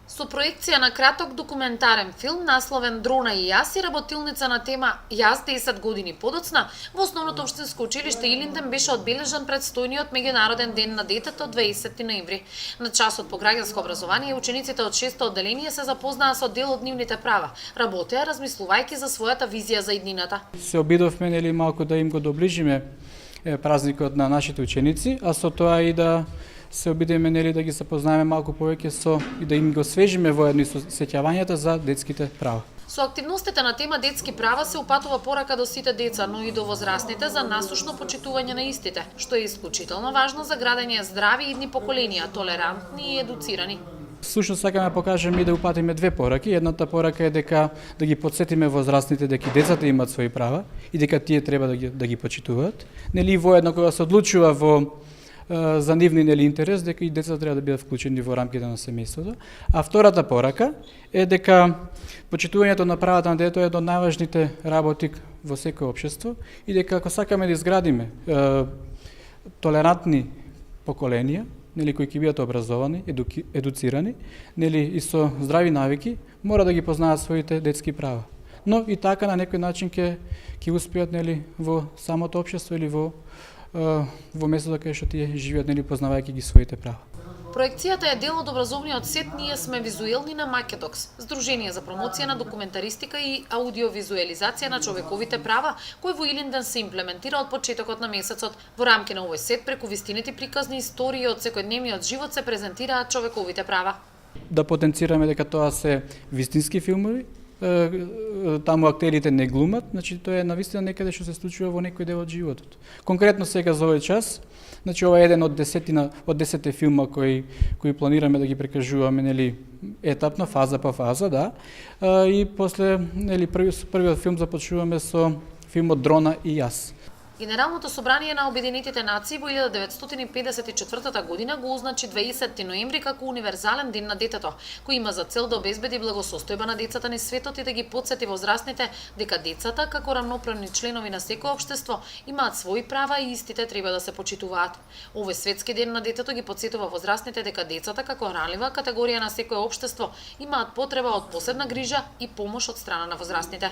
Со проекција на краток документарен филм насловен Дрона и јас и работилница на тема Јас 10 години подоцна, во основното општинско училиште Илинден беше одбележан предстојниот меѓународен ден на детето 20 ноември. На часот по граѓанско образование учениците од 6-то одделение се запознаа со дел од нивните права, работеа размислувајќи за својата визија за иднината. Се обидовме нели малку да им го доближиме празникот на нашите ученици, а со тоа и да се обидеме нели да ги запознаеме малку повеќе со и да им го свежиме воедно со сеќавањата за детските права. Со активностите на тема детски права се упатува порака до сите деца, но и до возрастните за насушно почитување на истите, што е исклучително важно за градење здрави идни поколенија, толерантни и едуцирани. Сушно сакаме да покажеме и да упатиме две пораки. Едната порака е дека да ги подсетиме возрастните дека децата имаат своји права и дека тие треба да ги почитуваат. Нели воедно кога се одлучува за нивни нели интерес дека и децата треба да бидат вклучени во рамките на семејството. А втората порака е дека почитувањето на правата на детето е од најважните работи во секое општество и дека ако сакаме да изградиме толерантни поколенија, нели кои ќе бидат образовани, едуцирани, нели и со здрави навики, мора да ги познаат своите детски права. Но и така на некој начин ќе успеат нели во самото општество или во местото каде што тие живеат нели познавајќи ги своите права. Проекцијата е дел од образовниот сет Ние сме визуелни на Македокс, Сдружение за промоција на документаристика и аудиовизуелизација на човековите права, кој во Илинден се имплементира од почетокот на месецот. Во рамки на овој сет преку вистините приказни истории од секојдневниот живот се презентираат човековите права. Да потенцираме дека тоа се вистински филмови, таму актерите не глумат, значи тоа е навистина некаде што се случува во некој дел од животот. Конкретно сега за овој час, значи ова е еден од 10 филма кои планираме да ги прикажуваме нели етапно, фаза по фаза, да. И после нели првиот филм започнуваме со филмот Дрона и јас. Генералното собрание на Обединетите нации во 1954 година го означи 20 ноември како универзален ден на детето, кој има за цел да обезбеди благосостојба на децата низ светот и да ги потсети возрастните дека децата, како рамноправни членови на секое општество, имаат своји права и истите треба да се почитуваат. Овој светски ден на детето ги потсетува возрастните дека децата, како ранлива категорија на секое општество, имаат потреба од посебна грижа и помош од страна на возрастните.